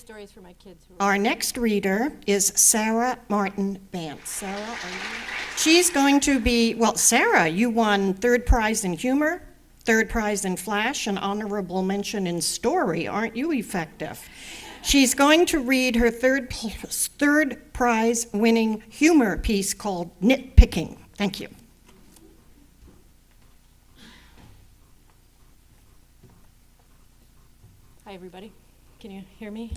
story is for my kids. Our next reader is Sarah Martin Banse. Sarah, are you? She's going to be, well, Sarah, you won third prize in humor, third prize in flash, and honorable mention in story. Aren't you effective? She's going to read her third prize winning humor piece called Nit-Picking. Thank you. Hi, everybody. Can you hear me?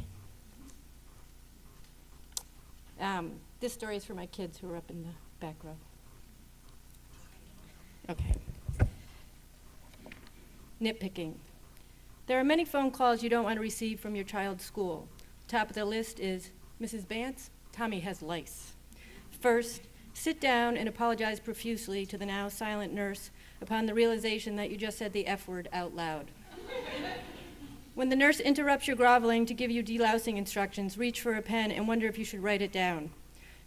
This story is for my kids who are up in the back row. Okay. Nit-picking. There are many phone calls you don't want to receive from your child's school. Top of the list is, Mrs. Banse, Tommy has lice. First, sit down and apologize profusely to the now silent nurse upon the realization that you just said the F word out loud. When the nurse interrupts your groveling to give you delousing instructions, reach for a pen and wonder if you should write it down.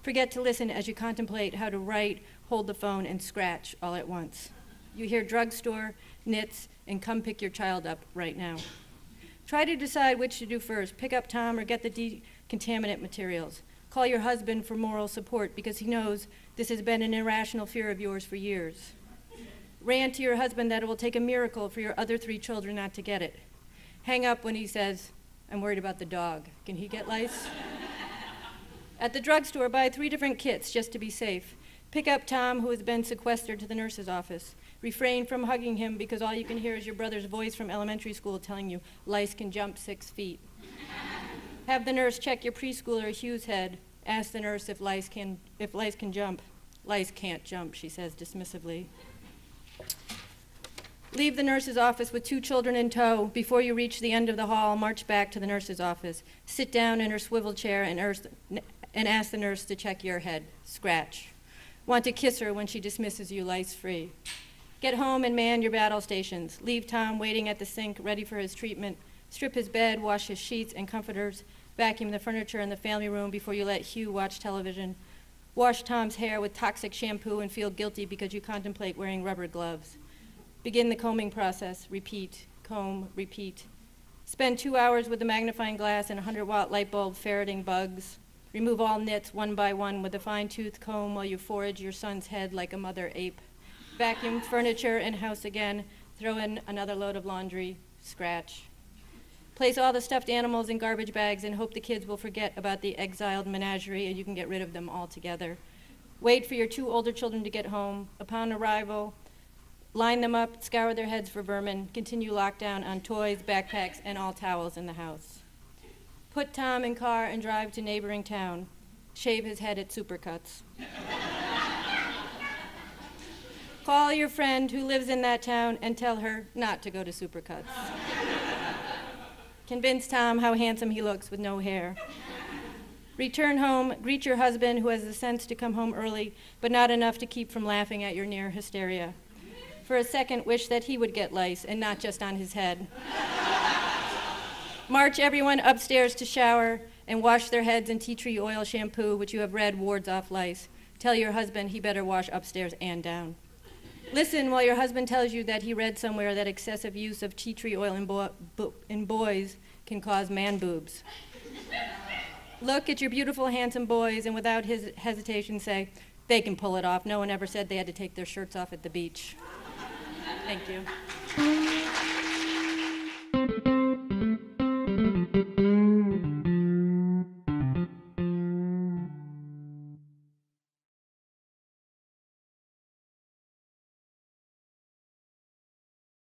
Forget to listen as you contemplate how to write, hold the phone, and scratch all at once. You hear drugstore, knits, and come pick your child up right now. Try to decide which to do first, pick up Tom or get the decontaminant materials. Call your husband for moral support because he knows this has been an irrational fear of yours for years. Rant to your husband that it will take a miracle for your other 3 children not to get it. Hang up when he says, I'm worried about the dog. Can he get lice? At the drugstore, buy 3 different kits just to be safe. Pick up Tom, who has been sequestered to the nurse's office. Refrain from hugging him because all you can hear is your brother's voice from elementary school telling you lice can jump 6 feet. Have the nurse check your preschooler Hugh's head. Ask the nurse if lice can jump. Lice can't jump, she says dismissively. Leave the nurse's office with 2 children in tow. Before you reach the end of the hall, march back to the nurse's office. Sit down in her swivel chair and ask the nurse to check your head. Scratch. Want to kiss her when she dismisses you lice-free. Get home and man your battle stations. Leave Tom waiting at the sink, ready for his treatment. Strip his bed, wash his sheets and comforters. Vacuum the furniture in the family room before you let Hugh watch television. Wash Tom's hair with toxic shampoo and feel guilty because you contemplate wearing rubber gloves. Begin the combing process. Repeat, comb, repeat. Spend 2 hours with the magnifying glass and a 100-watt light bulb ferreting bugs. Remove all nits one by one with a fine-tooth comb while you forage your son's head like a mother ape. Vacuum furniture and house again. Throw in another load of laundry. Scratch. Place all the stuffed animals in garbage bags and hope the kids will forget about the exiled menagerie and you can get rid of them altogether. Wait for your 2 older children to get home. Upon arrival, line them up, scour their heads for vermin, continue lockdown on toys, backpacks, and all towels in the house. Put Tom in car and drive to neighboring town. Shave his head at Supercuts. Call your friend who lives in that town and tell her not to go to Supercuts. Convince Tom how handsome he looks with no hair. Return home, greet your husband who has the sense to come home early, but not enough to keep from laughing at your near hysteria. For a second, wish that he would get lice and not just on his head. March everyone upstairs to shower and wash their heads in tea tree oil shampoo, which you have read wards off lice. Tell your husband he better wash upstairs and down. Listen while your husband tells you that he read somewhere that excessive use of tea tree oil in boys can cause man boobs. Look at your beautiful, handsome boys and without hesitation say, they can pull it off. No one ever said they had to take their shirts off at the beach. Thank you.